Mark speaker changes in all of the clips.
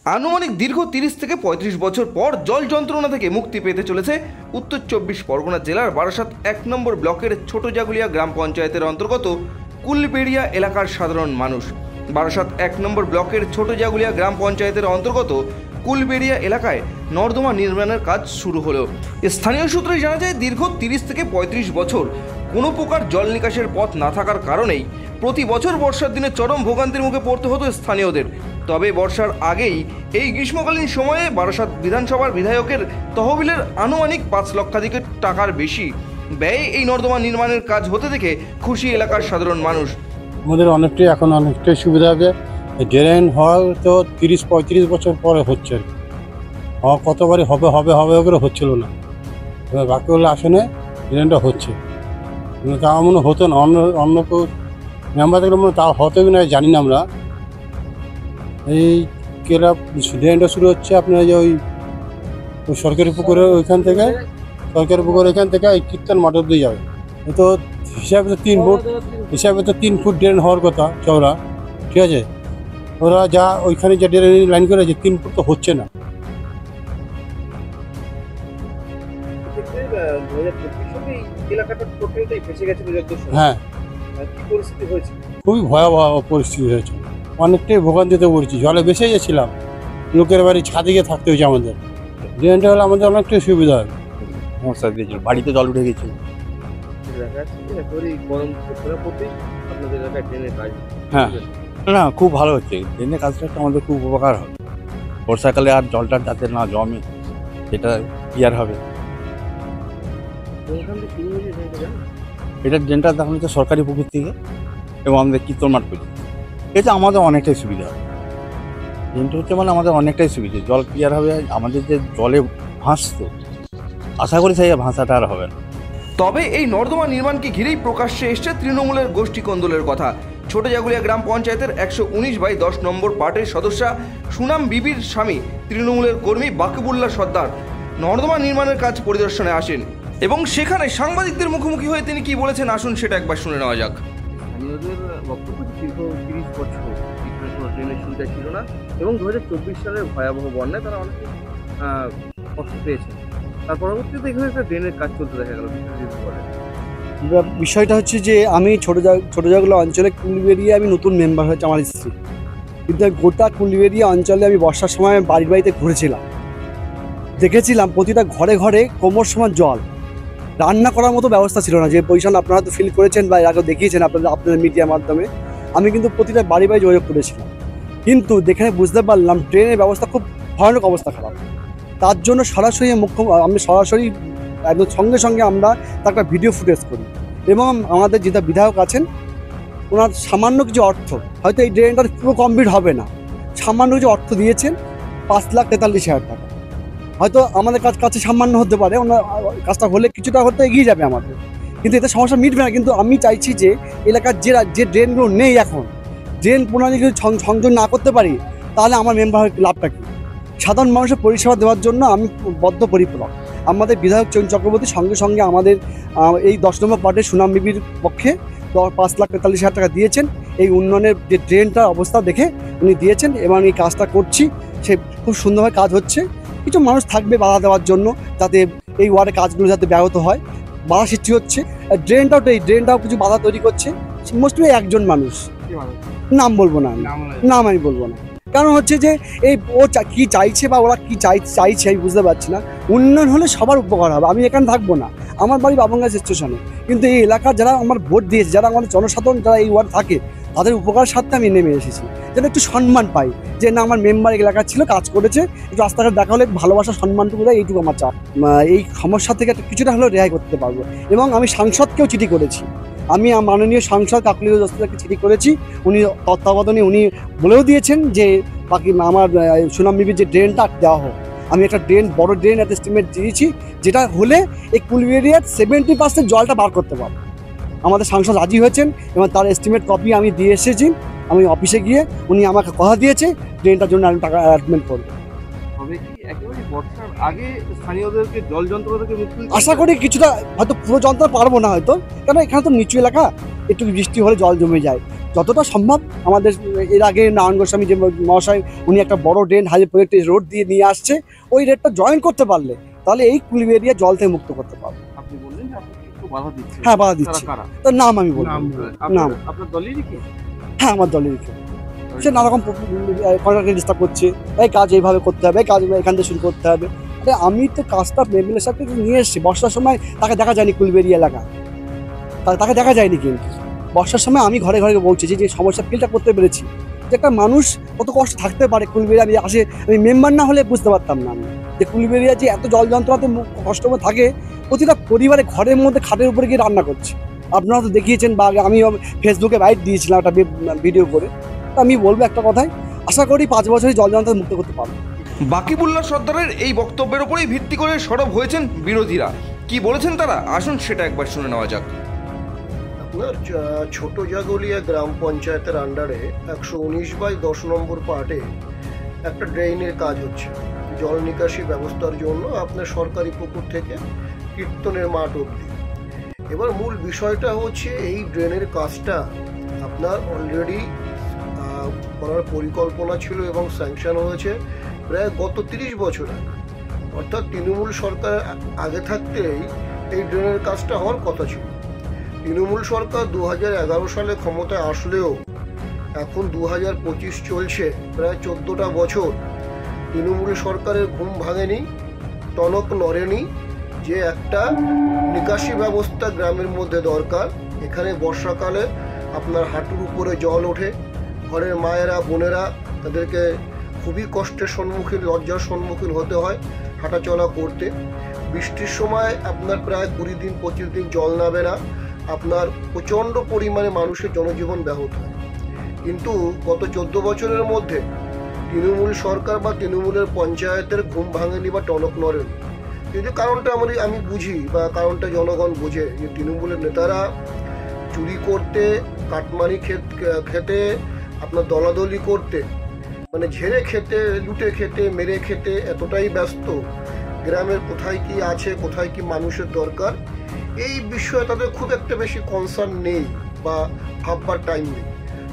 Speaker 1: আনুমানিক দীর্ঘ 30 থেকে 35 বছর পর জল যন্ত্রণা থেকে মুক্তি পেতে চলেছে উত্তর 24 পরগনা জেলার বারাসাত 1 নম্বর ব্লকের ছোট জাগুলিয়া গ্রাম পঞ্চায়েতের অন্তর্গত কুলবেড়িয়া এলাকার সাধারণ মানুষ। বারাসাত 1 নম্বর ব্লকের ছোট জাগুলিয়া গ্রাম পঞ্চায়েতের অন্তর্গত কুলবেড়িয়া এলাকায় নর্দমা নির্মাণের কাজ শুরু হলো। স্থানীয় সূত্রে জানা যায়, দীর্ঘ 30 থেকে 35 বছর কোনো প্রকার জল নিকাশের পথ না থাকার কারণেই প্রতি বছর বর্ষার দিনে চরম ভোগান্তির মুখে পড়তে হতো স্থানীয়দের। তবে বর্ষার আগেই এই গ্রীষ্মকালীন সময়ে বারাসাত বিধানসভার বিধায়কের তহবিলের আনুমানিক 5 লক্ষাধিক টাকার বেশি ব্যয়ে এই নর্দমা নির্মাণের কাজ হতে দেখে খুশি এলাকার সাধারণ মানুষ।
Speaker 2: আমাদের অনেকটাই সুবিধা হবে। ড্রেন হওয়া তো 30-35 বছর পরে হচ্ছে, হওয়া কতবারই হবে হবে হবে করে হচ্ছিল না, এবার বাকি হলে আসনে ড্রেনটা হচ্ছে। তা মনে হতো না, অন্য কেউ মেম্বার থাকলে মনে তা হতো কি না জানি না। আমরা এই কেরা ড্রেনটা শুরু হচ্ছে আপনার যে ওই সরকারি পুকুরের ওইখান থেকে এই কীর্তন মাঠ অব্দি যাবে। তো হিসাবে তো 3 ফুট ড্রেন হওয়ার কথা চওড়া, ঠিক আছে। ওরা যা ওইখানে যে ড্রেন লাইন করেছে 3 ফুট তো হচ্ছে না। হ্যাঁ, খুবই ভয়াবহ পরিস্থিতি হয়েছে, অনেকটাই ভোগান্তিতে পড়েছি। জলে বেসে গেছিলাম, লোকের বাড়ি ছাদে গিয়ে থাকতে হয়েছে আমাদের। ড্রেনটা হলে আমাদের অনেকটাই সুবিধা হয়।
Speaker 3: সমস্যা দিয়েছিল, বাড়িতে জল উঠে গেছিল। হ্যাঁ, না খুব ভালো হচ্ছে ড্রেনের কাজটা, আমাদের খুব উপকার হবে। বর্ষাকালে আর জলটা যাতে না জমে সেটা ক্লিয়ার হবে। এটা ড্রেনটা দেখা হচ্ছে সরকারি পুকুর থেকে এবং আমাদের কীর্তন মাঠ পর্যন্ত। এটা আমাদের অনেকটাই সুবিধা হবে। ড্রেনটা হচ্ছে মানে আমাদের অনেকটাই সুবিধা, জল ক্লিয়ার হবে। আমাদের যে জলে ভাসতো, আশা করি সেই ভাষাটা আর হবে না।
Speaker 1: তবে এই নর্দমা নির্মাণকে ঘিরেই প্রকাশ্যে এসছে তৃণমূলের গোষ্ঠী কোন্দলের কথা। ছোট জাগুলিয়া গ্রাম পঞ্চায়েতের 119/10 নম্বর পার্টির সদস্যা সুনাম বিবির স্বামী তৃণমূলের কর্মী বাকিবুল্লাহ সর্দার নর্দমা নির্মাণের কাজ পরিদর্শনে আসেন এবং সেখানে সাংবাদিকদের মুখোমুখি হয়ে তিনি কি বলেছেন, আসুন সেটা একবার শুনে নেওয়া যাক।
Speaker 4: স্থানীয়দের বক্তব্য, দীর্ঘ 30 বছর এখানে কোনো ড্রেনের সুবিধা ছিল না এবং 2024 সালের ভয়াবহ বন্যায় তারা অনেক কষ্ট পেয়েছেন। তার পরবর্তীতে এখানে একটা ড্রেনের কাজ চলতে দেখা গেল।
Speaker 5: বিষয়টা হচ্ছে যে আমি ছোট জাগুলা অঞ্চলে কুলবেড়িয়া আমি নতুন মেম্বার হয়েছে আমার স্ত্রী, কিন্তু গোটা কুলবেড়িয়া অঞ্চলে আমি বর্ষার সময় বাড়িতে ঘুরেছিলাম, দেখেছিলাম প্রতিটা ঘরে ঘরে কোমর সমান জল। রান্না করার মতো ব্যবস্থা ছিল না, যে পজিশন আপনারা তো ফিল করেছেন বা আগে দেখিয়েছেন আপনাদের মিডিয়ার মাধ্যমে। আমি কিন্তু প্রতিটা বাড়ি যোগাযোগ করেছিলাম, কিন্তু দেখে বুঝতে পারলাম ট্রেনের ব্যবস্থা খুব ভয়ানক অবস্থা খারাপ। তার জন্য আমি সরাসরি একদম সঙ্গে সঙ্গে আমরা তার একটা ভিডিও ফুটেজ করি এবং আমাদের যেটা বিধায়ক আছেন ওনার সামান্য কিছু অর্থ, হয়তো এই ড্রেনটার পুরো কমপ্লিট হবে না, সামান্য কিছু অর্থ দিয়েছেন 5,43,000 টাকা। হয়তো আমাদের কাছে সামান্য হতে পারে, ওনার কাজটা হলে কিছুটা হতে এগিয়ে যাবে আমাদের, কিন্তু এতে সমস্যা মিটবে না। কিন্তু আমি চাইছি যে এলাকার যে ড্রেনগুলো নেই, এখন ড্রেন প্রণালী যদি সংযোগ না করতে পারি তাহলে আমার মেম্বার হয়ে লাভটা কী? সাধারণ মানুষের পরিষেবা দেওয়ার জন্য আমি বদ্ধপরিপূরক। আমাদের বিধায়ক চয়ন চক্রবর্তী সঙ্গে সঙ্গে আমাদের এই 10 নম্বর পার্টির সুনাম বিবির পক্ষে 5,43,000 টাকা দিয়েছেন। এই উন্নয়নের যে ড্রেনটার অবস্থা দেখে উনি দিয়েছেন এবং এই কাজটা করছি, সে খুব সুন্দরভাবে কাজ হচ্ছে। কিছু মানুষ থাকবে বাধা দেওয়ার জন্য, যাতে এই ওয়ার্ডের কাজগুলো যাতে ব্যাহত হয়, বাধা সৃষ্টি হচ্ছে। ড্রেনটাও কিছু বাধা তৈরি করছে মোস্টলি একজন মানুষ, নাম বলবো না, নাম আমি বলবো না। কারণ হচ্ছে যে এই কি চাইছে বা ওরা কি চাইছে আমি বুঝতে পারছি না। উন্নয়ন হলে সবার উপকার হবে। আমি এখানে থাকবো না, আমার বাড়ি বাবনগা স্টেশনে, কিন্তু এই এলাকার যারা আমার ভোট দিয়েছে, যারা আমাদের জনসাধারণ যারা এই ওয়ার্ড থাকে, তাদের উপকার স্বার্থে আমি নেমে এসেছি, যেন একটু সম্মান পাই, যে না আমার মেম্বার এলাকা ছিল, কাজ করেছে, একটু রাস্তাঘাট দেখা হলে ভালোবাসা সম্মানটুকু দেয়, এইটুকু আমার চাপ। এই সমস্যা থেকে কিছুটা হলেও রেহাই করতে পারবো। এবং আমি সাংসদকেও চিঠি করেছি, আমি মাননীয় সাংসদ কাকলিও দস্তিদারকে চিঠি করেছি। উনি তত্ত্বাবধানে উনি বলেও দিয়েছেন যে বাকি আমার সুনাম বিবির যে ড্রেনটা দেওয়া হোক। আমি একটা বড় ড্রেন একটা এস্টিমেট দিয়েছি, যেটা হলে এই কুলবেড়িয়ার 70% জলটা বার করতে পারবো। আমাদের সাংসদ রাজি হয়েছেন এবং তার এস্টিমেট কপি আমি দিয়ে এসেছি। আমি অফিসে গিয়ে উনি আমাকে কথা দিয়েছে ড্রেনটার জন্য আমি টাকা অ্যারেঞ্জমেন্ট করবো। আশা করি কিছুটা, হয়তো পুরো যন্ত্রণা পারবো না হয়তো, কারণ এখানে তো নিচু এলাকা, একটু বৃষ্টি হলে জল জমে যায়, যতটা সম্ভব আমাদের এর আগে নারায়ণ গোস্বামী যে মহাশয় উনি একটা বড় ড্রেন হাইওয়ে প্রজেক্টে রোড দিয়ে নিয়ে আসছে, ওই রেটটা জয়েন করতে পারলে তাহলে এই কুলবেড়িয়া জল থেকে মুক্ত করতে পারবে।
Speaker 4: আপনি বললেন যে আপনাকে একটু বাধা দিচ্ছে।
Speaker 5: হ্যাঁ, বাধা দিচ্ছে।
Speaker 4: কারা?
Speaker 5: তার নাম আমি বলবো নাম।
Speaker 4: আপনার দলেরই কি?
Speaker 5: হ্যাঁ, আমার দলের কেউ। সে নানা রকম কন্ট্রাক্টে ডিস্টার্ব করছে, এই কাজ এইভাবে করতে হবে, এই কাজ এখান থেকে শুরু করতে হবে। আরে আমি তো কাজটা এমএলএ সাহেবকে নিয়ে এসেছি, বর্ষার সময় তাকে দেখা যায়নি কুলবেড়িয়া এলাকা, তাকে দেখা যায়নি, কিন্তু বর্ষার সময় আমি ঘরে ঘরে বলছি যে সমস্যা ফিলটা করতে পেরেছি, যে একটা মানুষ কত কষ্ট থাকতে পারে কুলবেড়িয়া। আমি মেম্বার না হলে বুঝতে পারতাম না আমি যে কুলবেড়িয়া যে এত জল যন্ত্রণাতে কষ্ট থাকে, প্রতিটা পরিবারে ঘরের মধ্যে খাটের উপরে গিয়ে রান্না করছে। আপনারা তো দেখিয়েছেন বা আমি ফেসবুকে বাইট দিয়েছিলাম একটা ভিডিও করে। তো আমি বলবো একটা কথাই, আশা করি 5 বছরে জল যন্ত্রণা মুক্ত করতে পারবো।
Speaker 1: বাকিবুল্লাহ সর্দারের এই বক্তব্যের উপরেই ভিত্তি করে সরব হয়েছেন বিরোধীরা। কি বলেছেন তারা, আসুন সেটা একবার শুনে নেওয়া যাক।
Speaker 6: আপনার ছোট জাগলিয়া গ্রাম পঞ্চায়েতের আন্ডারে 119/10 নম্বর পার্টে একটা ড্রেইনের কাজ হচ্ছে জল নিকাশি ব্যবস্থার জন্য, আপনার সরকারি পুকুর থেকে কীর্তনের মাঠ অবধি। এবার মূল বিষয়টা হচ্ছে এই ড্রেনের কাজটা আপনার অলরেডি করার পরিকল্পনা ছিল এবং স্যাংশন হয়েছে প্রায় গত 30 বছর আগে, অর্থাৎ তৃণমূল সরকার আগে থাকতেই এই ড্রেনের কাজটা হওয়ার কথা ছিল। তৃণমূল সরকার 2011 সালে ক্ষমতায় আসলেও এখন 2025 চলছে, প্রায় 14টা বছর তৃণমূল সরকারের ঘুম ভাঙেনি, টনক নড়েনি যে একটা নিকাশি ব্যবস্থা গ্রামের মধ্যে দরকার। এখানে বর্ষাকালে আপনার হাঁটুর উপরে জল ওঠে, ঘরের মায়েরা বোনেরা তাদেরকে খুবই কষ্টের সম্মুখীন, লজ্জার সম্মুখীন হতে হয় হাঁটাচলা করতে। বৃষ্টির সময় আপনার প্রায় 20 দিন 25 দিন জল নামে না, আপনার প্রচণ্ড পরিমাণে মানুষের জনজীবন ব্যাহত হয়। কিন্তু গত 14 বছরের মধ্যে তৃণমূল সরকার বা তৃণমূলের পঞ্চায়েতের ঘুম ভাঙেনি বা টনক নড়েনি। যদি কারণটা আমি বুঝি বা কারণটা জনগণ বোঝে যে তৃণমূলের নেতারা চুরি করতে, কাটমানি খেতে, আপনার দলাদলি করতে, মানে ঝেড়ে খেতে, লুটে খেতে, মেরে খেতে এতটাই ব্যস্ত, গ্রামের কোথায় কি আছে, কোথায় কি মানুষের দরকার এই বিষয়ে তাদের খুব একটা বেশি কনসার্ন নেই বা ভাববার টাইম নেই।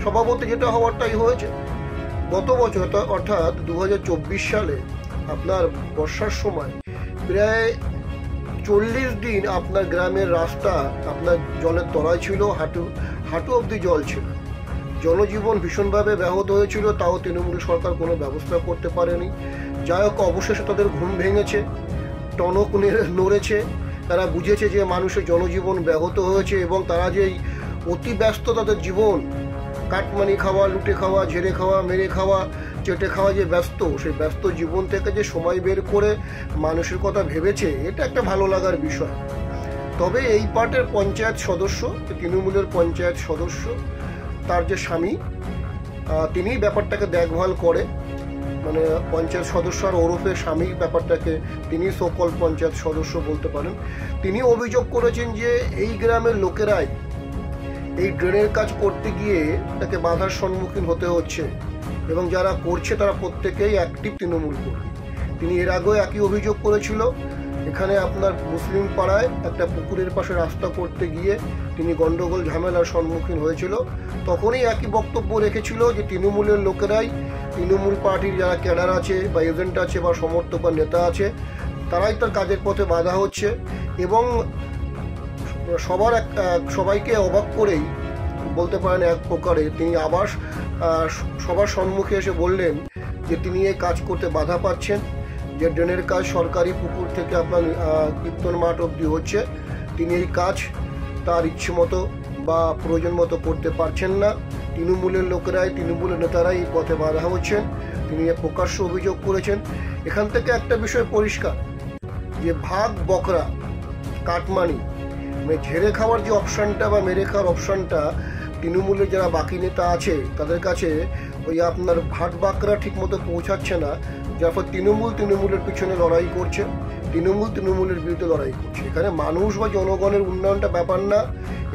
Speaker 6: স্বভাবত যেটা হওয়ারটাই হয়েছে। গত বছর অর্থাৎ 2024 সালে আপনার বর্ষার সময় প্রায় 40 দিন আপনার গ্রামের রাস্তা আপনার জলের তলায় ছিল, হাঁটু অবধি জল ছিল, জনজীবন ভীষণভাবে ব্যাহত হয়েছিল। তাও তৃণমূল সরকার কোনো ব্যবস্থা করতে পারেনি। যাই হোক, অবশেষে তাদের ঘুম ভেঙেছে, টনক নড়েছে, তারা বুঝেছে যে মানুষের জনজীবন ব্যাহত হয়েছে এবং তারা যে অতি ব্যস্ত তাদের জীবন, কাটমানি খাওয়া, লুটে খাওয়া, ঝেড়ে খাওয়া, মেরে খাওয়া, চেটে খাওয়া যে ব্যস্ত, সেই ব্যস্ত জীবন থেকে যে সময় বের করে মানুষের কথা ভেবেছে, এটা একটা ভালো লাগার বিষয়। তবে এই পার্টের পঞ্চায়েত সদস্য, তৃণমূলের পঞ্চায়েত সদস্য, তার যে স্বামী, তিনি ব্যাপারটাকে দেখভাল করে, মানে পঞ্চায়েত সদস্য আর ওরফে স্বামী ব্যাপারটাকে তিনি সকল পঞ্চায়েত সদস্য বলতে পারেন। তিনি অভিযোগ করেছেন যে এই গ্রামের লোকেরাই এই ড্রেনের কাজ করতে গিয়ে তাকে বাধার সম্মুখীন হতে হচ্ছে এবং যারা করছে তারা প্রত্যেকেই অ্যাক্টিভ তৃণমূল কর্মী। তিনি এর আগেও একই অভিযোগ করেছিল। এখানে আপনার মুসলিম পাড়ায় একটা পুকুরের পাশে রাস্তা করতে গিয়ে তিনি গন্ডগোল ঝামেলার সম্মুখীন হয়েছিল, তখনই একই বক্তব্য রেখেছিল যে তৃণমূলের লোকেরাই, তৃণমূল পার্টির যারা ক্যাডার আছে বা এজেন্ট আছে বা সমর্থক বা নেতা আছে, তারাই তার কাজের পথে বাধা হচ্ছে। এবং সবাইকে অবাক করেই বলতে পারেন এক প্রকারে তিনি আবার সবার সম্মুখে এসে বললেন যে তিনি এই কাজ করতে বাধা পাচ্ছেন, যে ড্রেনের কাজ সরকারি পুকুর থেকে আপনার কীর্তন মাঠ অবধি হচ্ছে, তিনি এই কাজ তার ইচ্ছে মতো বা প্রয়োজন মতো করতে পারছেন না। তৃণমূলের লোকেরাই, তৃণমূলের নেতারাই এই পথে বাধা হচ্ছেন, তিনি প্রকাশ্য অভিযোগ করেছেন। এখান থেকে একটা বিষয় পরিষ্কার যে ভাগ বকরা, কাটমানি, মানে ঝেড়ে খাওয়ার যে অপশানটা বা মেরে খাওয়ার অপশানটা তৃণমূলের যারা বাকি নেতা আছে তাদের কাছে ওই আপনার ভাট বাকরা ঠিক মতো পৌঁছাচ্ছে না, যার ফলে তৃণমূলের পিছনে লড়াই করছে, তৃণমূলের বিরুদ্ধে লড়াই করছে। এখানে মানুষ বা জনগণের উন্নয়নটা ব্যাপার না।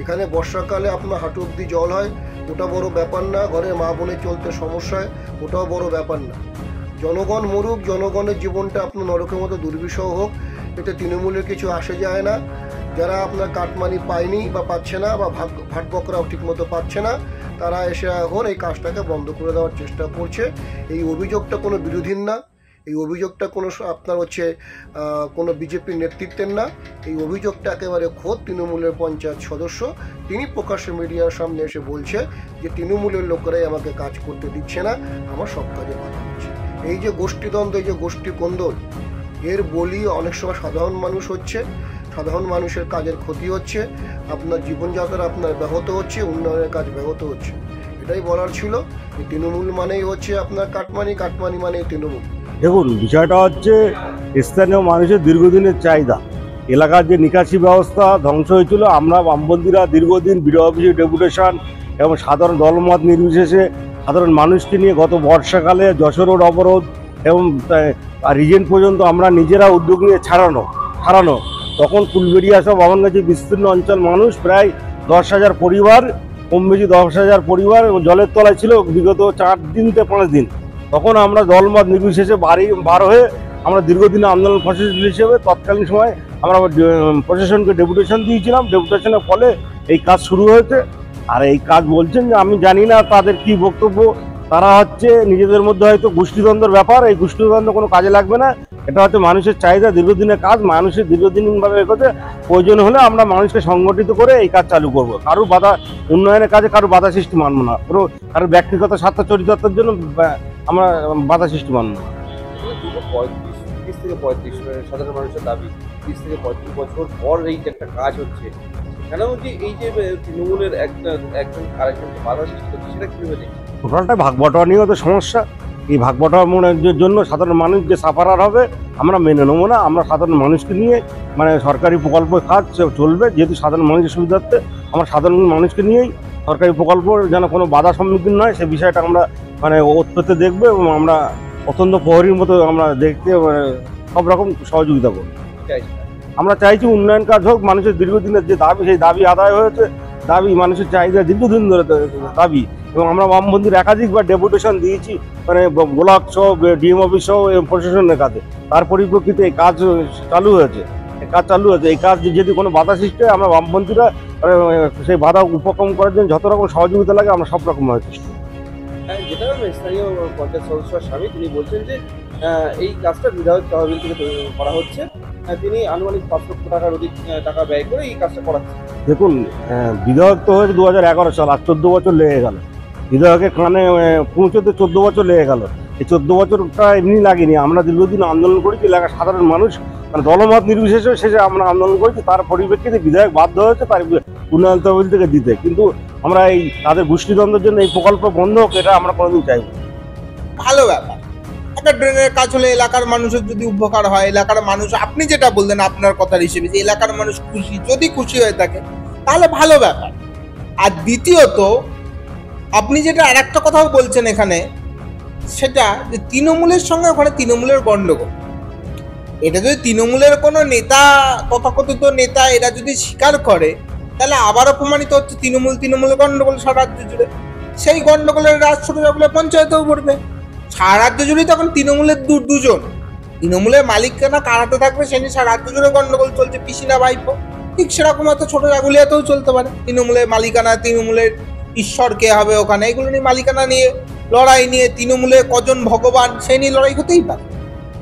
Speaker 6: এখানে বর্ষাকালে আপনার হাঁটু অব্দি জল হয়, ওটা বড় ব্যাপার না। ঘরে মা বোনের চলতে সমস্যা হয়, ওটাও বড় ব্যাপার না। জনগণ মরুক, জনগণের জীবনটা আপনার নরকের মতো দুর্বিষহ হোক, এতে তৃণমূলের কিছু আসে যায় না। যারা আপনার কাটমানি পায়নি বা পাচ্ছে না বা ভাট বকরাও ঠিক মতো পাচ্ছে না, তারা এসে এখন এই কাজটাকে বন্ধ করে দেওয়ার চেষ্টা করছে। এই অভিযোগটা কোনো বিরোধীর না, এই অভিযোগটা কোনো আপনার হচ্ছে কোনো বিজেপির নেতৃত্বের না, এই অভিযোগটা একেবারে খোদ তৃণমূলের পঞ্চায়েত সদস্য। তিনি প্রকাশ্যে মিডিয়ার সামনে এসে বলছে যে তৃণমূলের লোকেরাই আমাকে কাজ করতে দিচ্ছে না, আমার সব কাজে বাধা দিচ্ছে। এই যে গোষ্ঠীদ্বন্দ্ব, এই যে গোষ্ঠী কোন্দল, এর বলি অনেক সময় সাধারণ মানুষ হচ্ছে, সাধারণ মানুষের কাজের ক্ষতি হচ্ছে, আপনার জীবনযাত্রা আপনার ব্যাহত হচ্ছে, উন্নয়নের কাজ ব্যাহত হচ্ছে। এটাই বলার ছিল। তৃণমূল মানেই হচ্ছে আপনার কাটমানি, কাটমানি মানেই তৃণমূল।
Speaker 7: দেখুন, বিষয়টা হচ্ছে স্থানীয় মানুষের দীর্ঘদিনের চাহিদা। এলাকার যে নিকাশি ব্যবস্থা ধ্বংস হয়েছিল, আমরা বামপন্থীরা দীর্ঘদিন বিডিও অফিসে ডেপুটেশন এবং সাধারণ দলমত নির্বিশেষে সাধারণ মানুষকে নিয়ে গত বর্ষাকালে যশোর রোড অবরোধ এবং রিজেন্ট পর্যন্ত আমরা নিজেরা উদ্যোগ নিয়ে ছাড়ানো তখন কুলবেড়িয়া সব বামনগাছি বিস্তীর্ণ অঞ্চল মানুষ প্রায় 10,000 পরিবার, কম বেশি 10,000 পরিবার জলের তলায় ছিল বিগত 4 দিন থেকে 5 দিন। তখন আমরা দলমত নির্বিশেষে বার হয়ে আমরা দীর্ঘদিনের আন্দোলন প্রশাসন হিসেবে তৎকালীন সময় আমরা প্রশাসনকে ডেপুটেশন দিয়েছিলাম। ডেপুটেশনের ফলে এই কাজ শুরু হয়েছে। আর এই কাজ বলছেন যে আমি জানি না তাদের কি বক্তব্য, তারা হচ্ছে নিজেদের মধ্যে হয়তো গোষ্ঠীদ্বন্দ্বের ব্যাপার, এই গোষ্ঠীদ্বন্দ্ব কোনো কাজে লাগবে না। এটা হচ্ছে মানুষের চাহিদা, দীর্ঘদিনের কাজ, মানুষের দীর্ঘদিনভাবে এগোতে প্রয়োজন হলে আমরা মানুষকে সংগঠিত করে এই কাজ চালু করব। কারোর বাধা, উন্নয়নের কাজে কারোর বাধা সৃষ্টি মানব না, কারোর ব্যক্তিগত স্বার্থ চরিতার্থের জন্য আমরা বাধা সৃষ্টি মানব না।
Speaker 4: 30 থেকে 35 সাধারণ মানুষের দাবি, 30 থেকে 35 বছর পর এই যে একটা কাজ হচ্ছে, সেখানেও যে এই যে তৃণমূলের একজন আরেকজনকে বাধা সৃষ্টি করছে, সেটা কিভাবে দেখছি?
Speaker 7: টোটালটা ভাগবটোয়া নিয়েও তো সমস্যা। এই ভাগবটোয়ার জন্য সাধারণ মানুষ যে সাফারার হবে আমরা মেনে নেবো না। আমরা সাধারণ মানুষকে নিয়ে সরকারি প্রকল্প কাজ চলবে, যেহেতু সাধারণ মানুষের সুবিধার্থে আমরা সাধারণ মানুষকে নিয়েই সরকারি প্রকল্প যেন কোনো বাধা সম্মুখীন নয় সে বিষয়টা আমরা ওতপ্রোত দেখবো এবং আমরা অত্যন্ত প্রহরীর মতো আমরা দেখতে সব রকম সহযোগিতা করব। আমরা চাইছি উন্নয়ন কাজ হোক, মানুষের দীর্ঘদিনের যে দাবি সেই দাবি আদায় হয়েছে, দাবি মানুষের চাহিদা দীর্ঘদিন ধরে দাবি, এবং আমরা বামপন্থীর একাধিকবার ডেপুটেশন দিয়েছি ব্লক সহ ডিএম অফিস সহ প্রশাসনের কাছে। তার পরিপ্রেক্ষিতে এই কাজ চালু হয়েছে। এই কাজ যদি কোনো বাধা সৃষ্টি হয় আমরা বামপন্থীরা সেই বাধা উপক্রম করার জন্য যত রকম সহযোগিতা লাগে আমরা সব রকম চেষ্টা করি।
Speaker 4: যেটা স্থানীয় পঞ্চায়েত সদস্য স্বামী তিনি বলছেন যে এই কাজটা বিধায়ক তহবিল থেকে করা হচ্ছে, তিনি আনুমানিক 5 লক্ষ টাকার অধিক টাকা ব্যয় করে এই কাজটা করাচ্ছেন।
Speaker 7: দেখুন, বিধায়ক তো হয়েছে 2011 সাল, আর 14 বছর লেগে গেল। বিধায়কের কানে পৌঁছতে 14 বছর লেগে গেল। এই 14 বছরটা এমনি লাগেনি, আমরা দীর্ঘদিন আন্দোলন করেছি, এলাকার সাধারণ মানুষ দলমত নির্বিশেষে শেষে আমরা আন্দোলন করেছি। তার পরিপ্রেক্ষিতে বিধায়ক বাধ্য হয়েছে তার উন্নয়ন তহবিল থেকে দিতে, কিন্তু আমরা এই তাদের গোষ্ঠীদ্বন্দ্বের জন্য এই প্রকল্প বন্ধ হোক এটা আমরা কোনোদিন চাইব।
Speaker 8: ভালো ব্যাপার, একটা ড্রেনের কাজ হলে এলাকার মানুষের যদি উপকার হয়, এলাকার মানুষ, আপনি যেটা বললেন আপনার কথার হিসেবে যে এলাকার মানুষ খুশি, যদি খুশি হয়ে থাকে তাহলে ভালো ব্যাপার। আর দ্বিতীয়ত আপনি যেটা আর একটা কথাও বলছেন এখানে, সেটা যে তৃণমূলের সঙ্গে ওখানে তৃণমূলের গণ্ডগোল, এটা যদি তৃণমূলের কোনো নেতা, তথাকথিত নেতা, এরা যদি স্বীকার করে তাহলে আবারও প্রমাণিত হচ্ছে তৃণমূলের গণ্ডগোল সারা রাজ্য জুড়ে। সেই গণ্ডগোলের রাজ ছোট বলে পঞ্চায়েতেও পড়বে। সারা রাজ্য জুড়েই তখন তৃণমূলের দুজন, তৃণমূলের মালিকানা কারাতে থাকবে, সে নিয়ে সারা রাজ্য জুড়ে গণ্ডগোল চলছে, পিসিনা ভাইপো। ঠিক সেরকম হয়তো ছোট জাগুলিয়াতেও চলতে পারে, তৃণমূলের মালিকানা, তৃণমূলের ঈশ্বর কে হবে ওখানে, এগুলো নিয়ে মালিকানা নিয়ে লড়াই নিয়ে, তৃণমূলে কজন ভগবান সেই নিয়ে লড়াই হতেই পারে।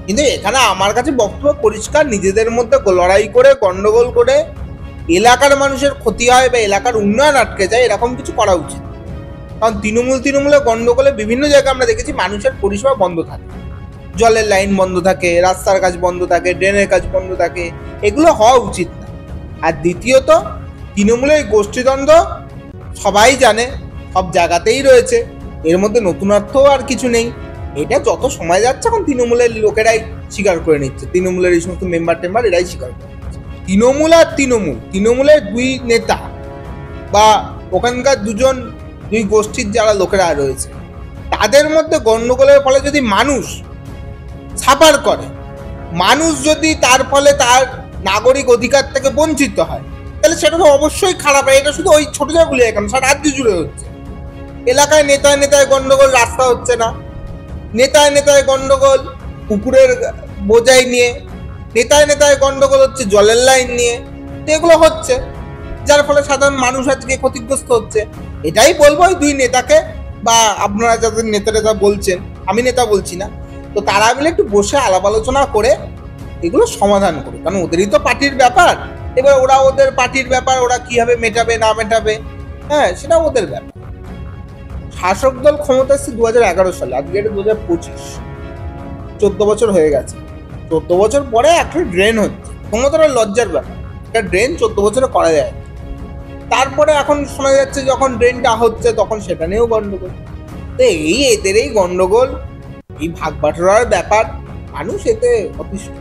Speaker 8: কিন্তু এখানে আমার কাছে বক্তব্য পরিষ্কার, নিজেদের মধ্যে লড়াই করে গন্ডগোল করে এলাকার মানুষের ক্ষতি হয় বা এলাকার উন্নয়ন আটকে যায়, এরকম কিছু করা উচিত। কারণ তৃণমূলে গন্ডগোলে বিভিন্ন জায়গায় আমরা দেখেছি মানুষের পরিষেবা বন্ধ থাকে, জলের লাইন বন্ধ থাকে, রাস্তার কাজ বন্ধ থাকে, ড্রেনের কাজ বন্ধ থাকে, এগুলো হওয়া উচিত না। আর দ্বিতীয়ত তৃণমূলের গোষ্ঠীদ্বন্দ্ব সবাই জানে, সব জায়গাতেই রয়েছে, এর মধ্যে নতুনত্ব আর কিছু নেই। এটা যত সময় যাচ্ছে এখন তৃণমূলের লোকেরাই স্বীকার করে নিচ্ছে, তৃণমূলের এই সমস্ত মেম্বার এরাই স্বীকার করে নিচ্ছে। তৃণমূল আর তৃণমূলের দুই নেতা বা ওখানকার দুই গোষ্ঠীর যারা লোকেরা রয়েছে তাদের মধ্যে গণ্ডগোলের ফলে যদি মানুষ সাফার করে, মানুষ যদি তার ফলে তার নাগরিক অধিকার থেকে বঞ্চিত হয়, তাহলে সেটা তো অবশ্যই খারাপ হয়। এটা শুধু ওই ছোট জায়গাগুলি এখন সারা রাজ্য জুড়ে হচ্ছে। এলাকায় নেতায় গন্ডগোল, রাস্তা হচ্ছে না, নেতায় গন্ডগোল পুকুরের বোঝাই নিয়ে, নেতায় গন্ডগোল হচ্ছে জলের লাইন নিয়ে, এগুলো হচ্ছে। যার ফলে সাধারণ মানুষ আজকে ক্ষতিগ্রস্ত হচ্ছে। এটাই বলবো ওই দুই নেতাকে, বা আপনারা যাদের নেতা বলছেন, আমি নেতা বলছি না, তো তারা মিলে একটু বসে আলাপ আলোচনা করে এগুলো সমাধান করে, কারণ ওদেরই তো পার্টির ব্যাপার। এবার ওরা ওদের পার্টির ব্যাপার, ওরা কিভাবে মেটাবে না মেটাবে, হ্যাঁ সেটা ওদের ব্যাপার। শাসক দল ক্ষমতা এসেছে 2011 সালে, আজকে এটা 2025, 14 বছর হয়ে গেছে। 14 বছর পরে একটা ড্রেন হচ্ছে, ক্ষমতাটা লজ্জার ব্যাপার। একটা ড্রেন 14 বছরে করা যায়, তারপরে এখন শোনা যাচ্ছে যখন ড্রেনটা হচ্ছে তখন সেটা নিয়েও গন্ডগোল। তো এদের এই গন্ডগোল, এই ভাগ বাটোয়ারার ব্যাপার, মানুষ এতে অতিষ্ঠ।